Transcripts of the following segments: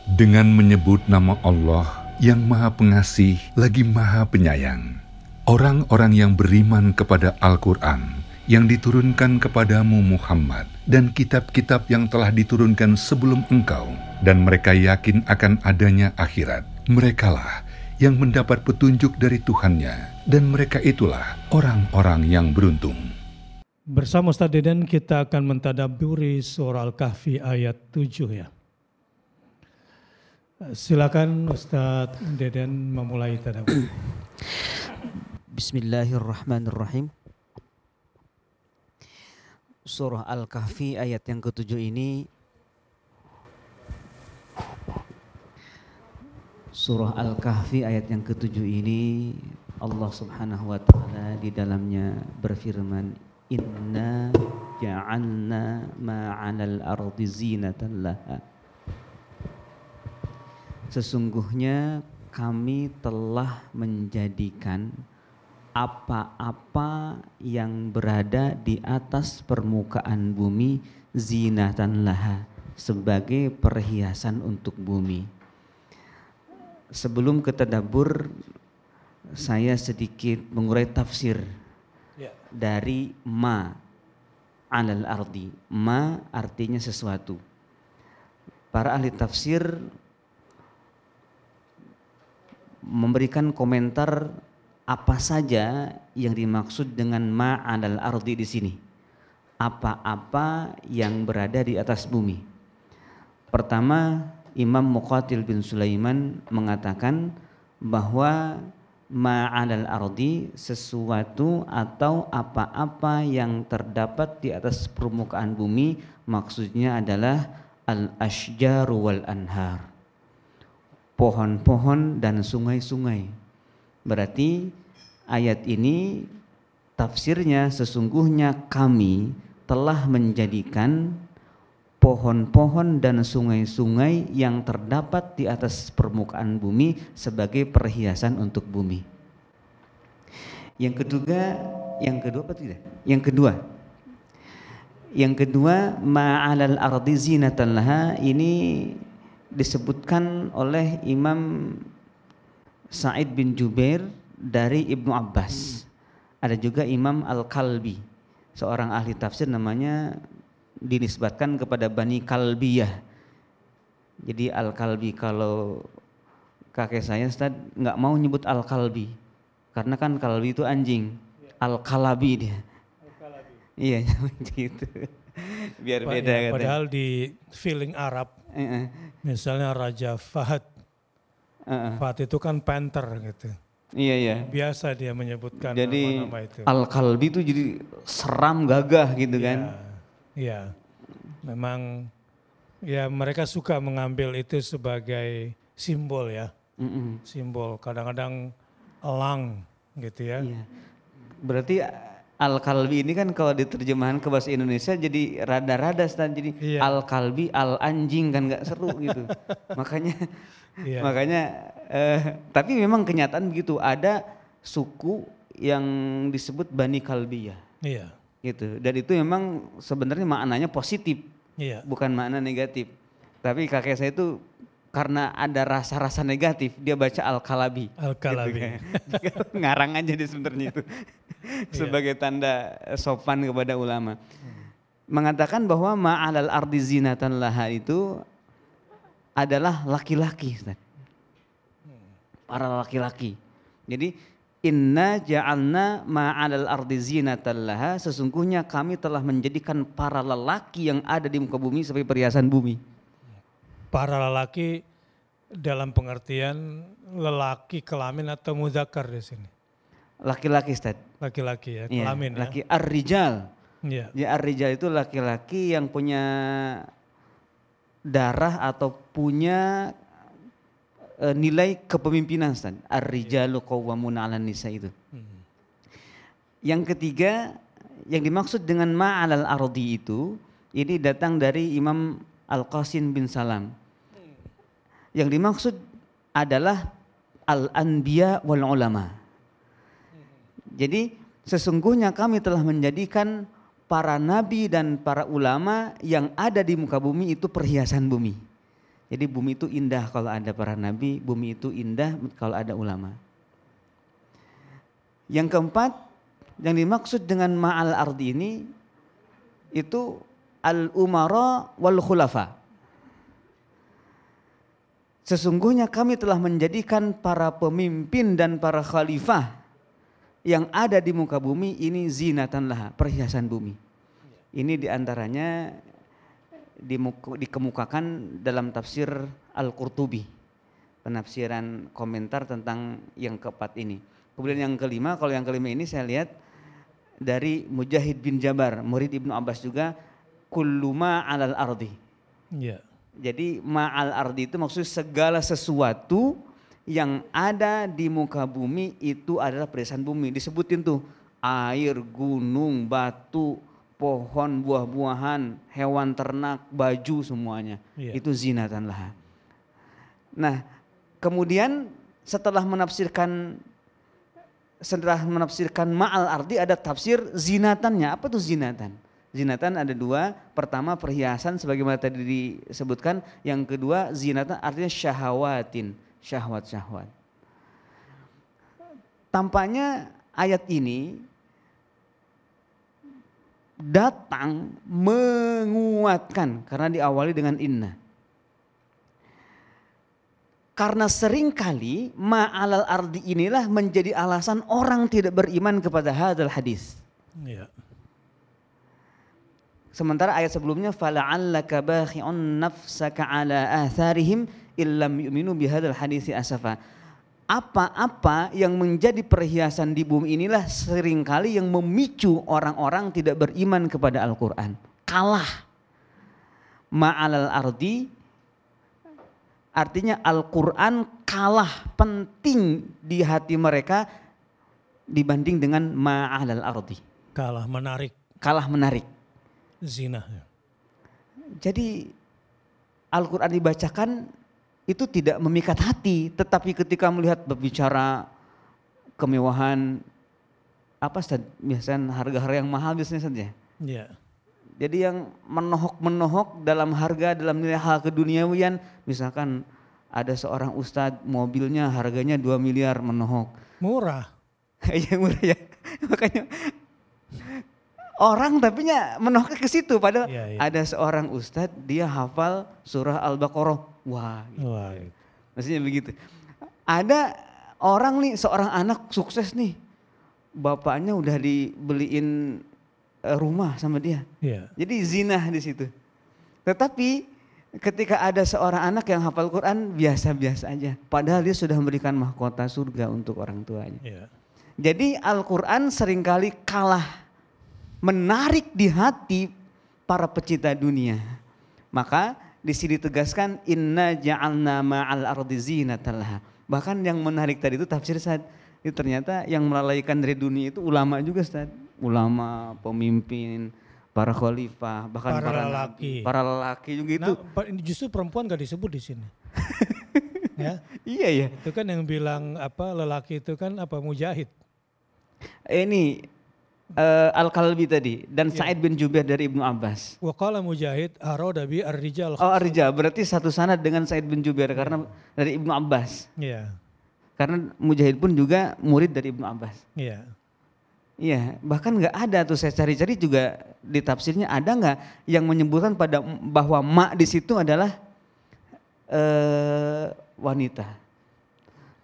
Dengan menyebut nama Allah yang Maha Pengasih lagi Maha Penyayang. Orang-orang yang beriman kepada Al-Quran yang diturunkan kepadamu Muhammad dan kitab-kitab yang telah diturunkan sebelum engkau, dan mereka yakin akan adanya akhirat. Merekalah yang mendapat petunjuk dari Tuhannya, dan mereka itulah orang-orang yang beruntung. Bersama Ustaz Deden kita akan mentadabburi surah Al-Kahfi ayat 7 ya. Silakan Ustaz Deden memulai tadabbur. Bismillahirrahmanirrahim. Surah Al-Kahfi ayat yang ke-7 ini, Surah Al-Kahfi ayat yang ke-7 ini Allah Subhanahu wa taala di dalamnya berfirman, Inna ja'alna ma'alal ardi zinatan laha. Sesungguhnya kami telah menjadikan apa-apa yang berada di atas permukaan bumi zinatan laha, sebagai perhiasan untuk bumi. Sebelum ke tadabbur, saya sedikit mengurai tafsir dari ma alal ardi. Ma artinya sesuatu. Para ahli tafsir memberikan komentar apa saja yang dimaksud dengan ma alal ardi di sini. Apa-apa yang berada di atas bumi. Pertama, Imam Muqatil bin Sulaiman mengatakan bahwa ma alal ardi sesuatu atau apa-apa yang terdapat di atas permukaan bumi, maksudnya adalah al-ashjaru wal anhar, pohon-pohon dan sungai-sungai. Berarti ayat ini tafsirnya sesungguhnya kami telah menjadikan pohon-pohon dan sungai-sungai yang terdapat di atas permukaan bumi sebagai perhiasan untuk bumi. Yang kedua, ma'alal ardi zinatan laha ini disebutkan oleh Imam Sa'id bin Jubair dari Ibnu Abbas. Ada juga Imam Al-Kalbi, seorang ahli tafsir, namanya dinisbatkan kepada Bani Kalbiyah. Jadi Al-Kalbi, kalau kakek saya Ustaz nggak mau nyebut Al-Kalbi karena kan kalbi itu anjing. Al-Kalabi dia. Iya gitu. Biar beda ya, padahal di feeling Arab misalnya Raja Fahad. Fahad itu kan panther gitu. Iya. Biasa dia menyebutkan jadi, nama-nama itu. Al-Kalbi itu jadi seram, gagah gitu kan. Iya. Memang ya mereka suka mengambil itu sebagai simbol ya. Simbol, kadang-kadang elang gitu ya. Iya. Berarti Al-Kalbi ini kan kalau diterjemahkan ke bahasa Indonesia jadi rada-rada Stan. Jadi Al-Kalbi, Al-anjing kan gak seru gitu. Makanya tapi memang kenyataan begitu, ada suku yang disebut Bani Kalbiyah. Iya. Gitu. Dan itu memang sebenarnya maknanya positif. Bukan makna negatif. Tapi kakek saya itu karena ada rasa-rasa negatif, dia baca Al-Kalabi. Al-Kalabi. Gitu. Ngarang aja dia sebenarnya itu. Sebagai tanda sopan kepada ulama. Mengatakan bahwa ma'alal ardi zinatan laha itu adalah laki-laki. Para laki-laki. Jadi inna ja'alna ma'alal ardi zinatan laha, sesungguhnya kami telah menjadikan para lelaki yang ada di muka bumi sebagai perhiasan bumi. Para lelaki dalam pengertian lelaki kelamin atau mudzakkar di sini? Laki-laki Ustaz. Laki-laki ya, kelamin laki ar-rijal. Ya, ar-rijal itu laki-laki yang punya darah atau punya nilai kepemimpinan Ustaz. Ar-rijalu qawwamuna 'alan nisa itu. Yang ketiga, yang dimaksud dengan ma'alal ardi itu, ini datang dari Imam Al-Qasim bin Salam. Yang dimaksud adalah al-anbiya wal ulama. Jadi sesungguhnya kami telah menjadikan para nabi dan para ulama yang ada di muka bumi itu perhiasan bumi. Jadi bumi itu indah kalau ada para nabi, bumi itu indah kalau ada ulama. Yang keempat, yang dimaksud dengan ma'al ardi ini itu al-umara wal khulafa. Sesungguhnya kami telah menjadikan para pemimpin dan para khalifah yang ada di muka bumi ini zinatan laha, perhiasan bumi. Ini diantaranya dikemukakan dalam tafsir Al-Qurtubi, penafsiran komentar tentang yang keempat ini. Kemudian yang kelima, kalau yang kelima ini saya lihat dari Mujahid bin Jabar, murid Ibnu Abbas juga, kullu ma 'alal ardi. Iya. Jadi ma'al ardi itu maksudnya segala sesuatu yang ada di muka bumi itu adalah perhiasan bumi. Disebutin tuh air, gunung, batu, pohon, buah-buahan, hewan ternak, baju semuanya. Iya. Itu zinatan laha. Nah, kemudian setelah menafsirkan ma'al ardi ada tafsir zinatannya. Apa tuh zinatan? Zinatan ada dua, pertama perhiasan sebagaimana tadi disebutkan, yang kedua zinatan artinya syahawatin, syahwat-syahwat. Tampaknya ayat ini datang menguatkan karena diawali dengan inna. Karena seringkali ma'alal ardi inilah menjadi alasan orang tidak beriman kepada hadal hadis. Ya. Sementara ayat sebelumnya fala'allaka bakhi'un nafsaka ala atharihim illam yu'minu bihadzal haditsi asafa. Apa-apa yang menjadi perhiasan di bumi inilah seringkali yang memicu orang-orang tidak beriman kepada Al-Qur'an. Kalah ma'alal ardi artinya Al-Qur'an kalah penting di hati mereka dibanding dengan ma'alal ardi. Kalah menarik. Kalah menarik. Zina. Jadi Al-Quran dibacakan itu tidak memikat hati, tetapi ketika melihat berbicara kemewahan, apa Ustaz? Biasanya harga-harga yang mahal biasanya saja. Ya. Jadi yang menohok dalam harga, dalam nilai hal keduniawian, misalkan ada seorang ustadz mobilnya harganya 2 miliar menohok. Murah. Iya murah ya. Makanya orang tapinya menohok ke situ, padahal ada seorang ustadz dia hafal surah Al-Baqarah. Wah. Gitu. Maksudnya begitu. Ada orang nih, seorang anak sukses nih. Bapaknya udah dibeliin rumah sama dia. Yeah. Jadi zina di situ. Tetapi ketika ada seorang anak yang hafal Quran biasa-biasa aja. Padahal dia sudah memberikan mahkota surga untuk orang tuanya. Yeah. Jadi Al-Quran seringkali kalah menarik di hati para pecinta dunia. Maka di sini ditegaskan inna ja'alna ma'al ardi zinatan laha. Bahkan yang menarik tadi itu tafsir Ustaz. Itu ternyata yang melalaikan dari dunia itu ulama juga Ustaz. Ulama, pemimpin, para khalifah, bahkan para lelaki juga itu. Nah, justru perempuan gak disebut di sini. Ya. Iya ya. Itu kan yang bilang apa lelaki itu kan apa Mujahid. Ini Al-Kalbi tadi dan Sa'id bin Jubair dari Ibnu Abbas. Wa qala Mujahid arada bi ar-rijal. Oh ar-rijal berarti satu sanad dengan Sa'id bin Jubair karena dari Ibnu Abbas. Iya. Karena Mujahid pun juga murid dari Ibnu Abbas. Iya. Iya, bahkan nggak ada tuh saya cari-cari juga di tafsirnya ada nggak yang menyebutkan pada bahwa ma di situ adalah wanita.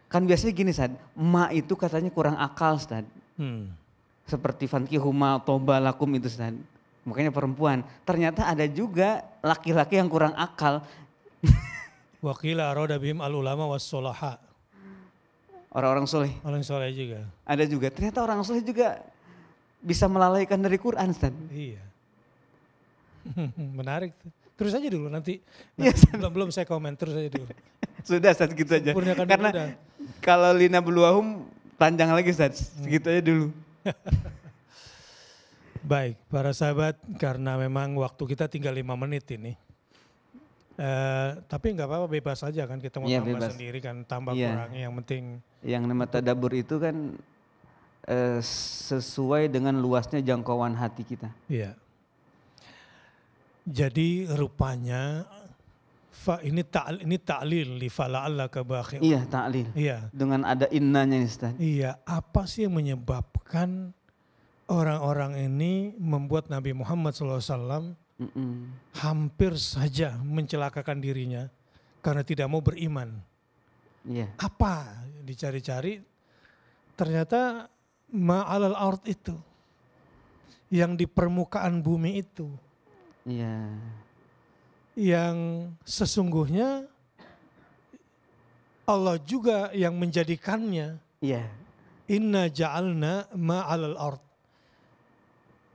Kan biasanya gini Ustaz, ma itu katanya kurang akal Ustaz. Seperti fankihuma toba lakum itu Ustaz. Makanya perempuan. Ternyata ada juga laki-laki yang kurang akal. Wa qila arada bihim al-ulama was-sulaha. Orang-orang soleh. Orang soleh juga. Ada juga. Ternyata orang soleh juga bisa melalaikan dari Quran, Ustaz. Iya. Menarik. Terus aja dulu nanti. Ya, belum saya komen, terus aja dulu. Sudah Ustaz, gitu aja. Karena kalau Lina Beluahum panjang lagi Ustaz. Segitu aja dulu. Baik, para sahabat, karena memang waktu kita tinggal 5 menit ini. Tapi nggak apa-apa, bebas aja kan kita mau tambah sendiri kan, tambah kurangnya yang penting. Yang nama tadabbur itu kan sesuai dengan luasnya jangkauan hati kita. Iya. Jadi rupanya Fa ini ta'lil li fala'allaka bakhi'un. Iya, ta'lil. Iya. Dengan ada innanya nih Ustaz. Iya, apa sih yang menyebabkan orang-orang ini membuat Nabi Muhammad SAW hampir saja mencelakakan dirinya karena tidak mau beriman. Iya. Apa? Dicari-cari, ternyata ma'alal ard itu, yang di permukaan bumi itu. Iya. Yang sesungguhnya Allah juga yang menjadikannya. Iya. Inna ja'alna ma'alal ard.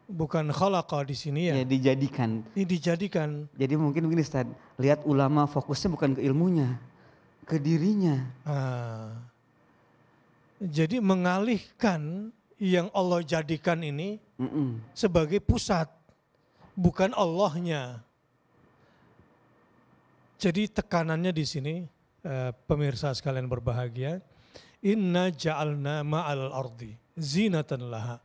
Bukan khalaqa di sini ya. Ya, dijadikan. Ini dijadikan. Jadi mungkin begini Ustaz, lihat ulama fokusnya bukan ke ilmunya, ke dirinya. Jadi mengalihkan yang Allah jadikan ini sebagai pusat, bukan Allahnya. Jadi tekanannya di sini, pemirsa sekalian berbahagia, inna ja'alna ma'al ardi zinatan laha.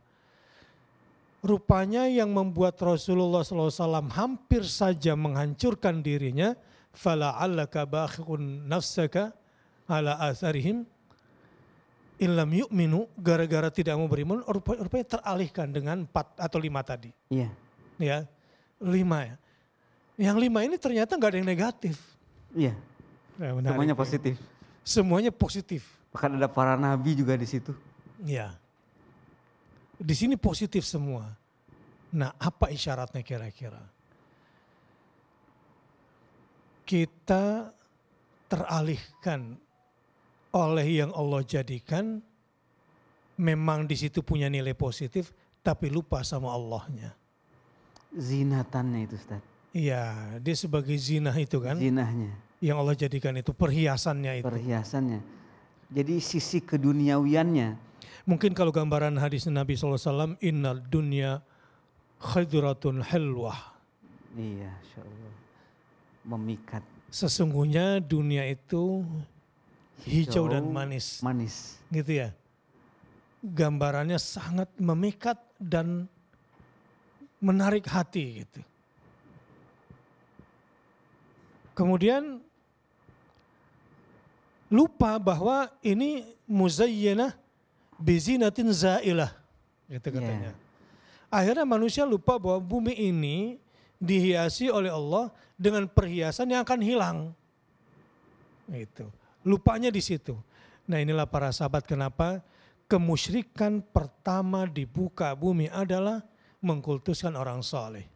Rupanya yang membuat Rasulullah SAW hampir saja menghancurkan dirinya, fala'allaka bakhi'un nafsaka ala atharihim illam yu'minu, gara-gara tidak mau beriman, rupanya teralihkan dengan 4 atau 5 tadi. Iya. Ya, 5 ya. Yang 5 ini ternyata nggak ada yang negatif. Iya. Ya, Semuanya positif. Semuanya positif. Bahkan ada para nabi juga di situ. Ya. Di sini positif semua. Nah, apa isyaratnya kira-kira? Kita teralihkan oleh yang Allah jadikan, memang di situ punya nilai positif, tapi lupa sama Allahnya. Zinatannya itu Ustaz. Iya, dia sebagai zinah itu kan. Zinahnya. Yang Allah jadikan itu, perhiasannya itu. Perhiasannya. Jadi sisi keduniawiannya. Mungkin kalau gambaran hadis Nabi SAW, innal dunya khidratun hilwah. Iya, insyaAllah. Memikat. Sesungguhnya dunia itu hijau dan manis. Manis. Gitu ya. Gambarannya sangat memikat dan menarik hati gitu. Kemudian lupa bahwa ini muzayyinah bizinatin zailah, gitu katanya. Akhirnya manusia lupa bahwa bumi ini dihiasi oleh Allah dengan perhiasan yang akan hilang. Itu. Lupanya di situ. Nah, inilah para sahabat kenapa kemusyrikan pertama di buka bumi adalah mengkultuskan orang saleh.